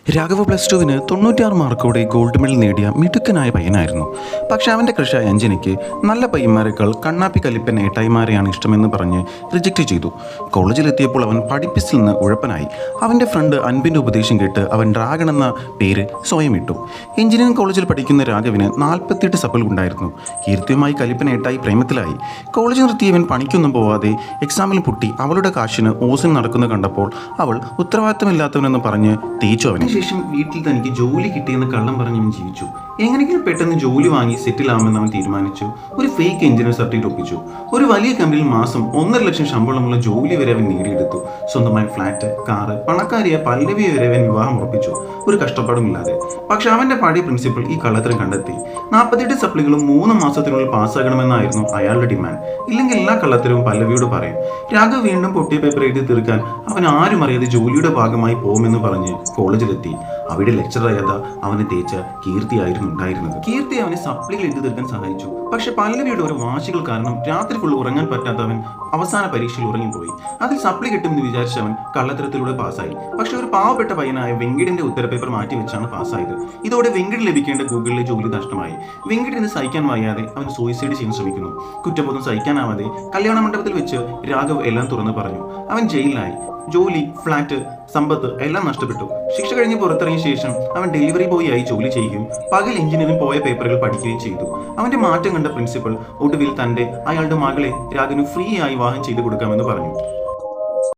Raghava plus ടുവിന് 96 മാർക്കോടെ gold medal നേടിയ മിടുക്കനായ പയ്യനായിരുന്നു. പക്ഷെ അവൻ്റെ കൃഷിയായ അഞ്ജനയ്ക്ക് നല്ല പയ്യന്മാരെക്കാൾ കണ്ണാപ്പി കലിപ്പൻ ഏട്ടായിമാരെയാണ് ഇഷ്ടമെന്ന് പറഞ്ഞ് റിജക്റ്റ് ചെയ്തു. കോളേജിലെത്തിയപ്പോൾ അവൻ പഠിപ്പിസിൽ നിന്ന് ഉഴപ്പനായി. അവൻ്റെ ഫ്രണ്ട് അൻപിൻ്റെ ഉപദേശം കേട്ട് അവൻ ഡ്രാഗൺ എന്ന പേര് സ്വയം ഇട്ടു. എഞ്ചിനീയറിംഗ് കോളേജിൽ പഠിക്കുന്ന രാഘവിന് 48 സപ്പൽ ഉണ്ടായിരുന്നു. കീർത്തിയുമായി കലിപ്പൻ ഏട്ടായി പ്രേമത്തിലായി. കോളേജ് നിർത്തിയവൻ പണിക്കൊന്നും പോവാതെ എക്സാമിൽ പൊട്ടി അവളുടെ കാശിന് ഓസിൽ നടക്കുന്നത് കണ്ടപ്പോൾ അവൾ ഉത്തരവാദിത്തമില്ലാത്തവനെന്ന് പറഞ്ഞ് തേച്ചു അവനെ. ശേഷം വീട്ടിൽ തനിക്ക് ജോലി കിട്ടിയെന്ന് കള്ളം പറഞ്ഞ് അവൻ ജീവിച്ചു. എങ്ങനെയെങ്കിലും പെട്ടെന്ന് ജോലി വാങ്ങി സെറ്റിൽ ആവുമെന്ന് അവൻ തീരുമാനിച്ചു. ഒരു ഫേക്ക് എഞ്ചിനീയർ സർട്ടിഫിക്കറ്റ് ഒപ്പിച്ചു. ഒരു വലിയ കമ്പനിയിൽ മാസം 1.5 ലക്ഷം ശമ്പളമുള്ള ജോലി വരെ അവൻ നേടിയെടുത്തു. സ്വന്തമായി ഫ്ലാറ്റ്, കാറ്, പണക്കാരിയെ പല്ലവിയെ വരെ അവൻ വിവാഹം ഉറപ്പിച്ചു, ഒരു കഷ്ടപ്പാടുമില്ലാതെ. പക്ഷെ അവന്റെ പഴയ പ്രിൻസിപ്പൽ ഈ കള്ളത്തരം കണ്ടെത്തി. 48 സപ്ലികളും 3 മാസത്തിനുള്ളിൽ പാസ്സാകണമെന്നായിരുന്നു അയാളുടെ ഡിമാൻഡ്. ഇല്ലെങ്കിൽ എല്ലാ കള്ളത്തരവും പല്ലവിയോട് പറയും. രാഘവ് വീണ്ടും പൊട്ടിയ പേപ്പർ എഴുതി തീർക്കാൻ അവൻ ആരും അറിയാതെ ജോലിയുടെ ഭാഗമായി പോകുമെന്ന് പറഞ്ഞ് കോളേജിലെത്തി. അവിടെ ലെക്ചറായാത അവനെ തേച്ച കീർത്തിയായിരുന്നു ഉണ്ടായിരുന്നത്. കീർത്തി അവനെ സപ്ലികൾ എഴുതി തീർക്കാൻ സഹായിച്ചു. പക്ഷെ പല്ലവിയുടെ ഒരു വാശികൾ കാരണം രാത്രി ഫുൾ ഉറങ്ങാൻ പറ്റാത്തവൻ അവസാന പരീക്ഷയിൽ ഉറങ്ങിപ്പോയി. അതിൽ സപ്ലി കിട്ടുമെന്ന് വിചാരിച്ചവൻ കള്ളത്തരത്തിലൂടെ പാസ്സായി. പക്ഷെ ഒരു പാവപ്പെട്ട പയ്യനായ വെങ്കിടിന്റെ ഉത്തര പേപ്പർ മാറ്റി വെച്ചാണ് പാസ്സായത്. ഇതോടെ വെങ്കിട് ലഭിക്കേണ്ട ഗൂഗിളിലെ ജോലി നഷ്ടമായി. വെങ്കിടിന് സഹിക്കാൻ വയ്യാതെ അവൻ സൂയിസൈഡ് ചെയ്യാൻ ശ്രമിക്കുന്നു. കുറ്റബോധം സഹിക്കാനാവാതെ കല്യാണ മണ്ഡപത്തിൽ വെച്ച് രാഘവ് എല്ലാം തുറന്നു പറഞ്ഞു. അവൻ ജയിലിലായി. ജോലി, ഫ്ലാറ്റ്, സമ്പത്ത് എല്ലാം നഷ്ടപ്പെട്ടു. ശിക്ഷ കഴിഞ്ഞ് പുറത്തിറങ്ങിയ ശേഷം അവൻ ഡെലിവറി ബോയ് ആയി ജോലി ചെയ്യുകയും പകൽ എഞ്ചിനീയറിംഗ് പോയ പേപ്പറുകൾ പഠിക്കുകയും ചെയ്തു. അവന്റെ മാറ്റം കണ്ട പ്രിൻസിപ്പൽ ഒടുവിൽ അയാളുടെ മകളെ രാഘവിന് ഫ്രീ ആയി വിവാഹം ചെയ്തു കൊടുക്കാമെന്ന് പറഞ്ഞു.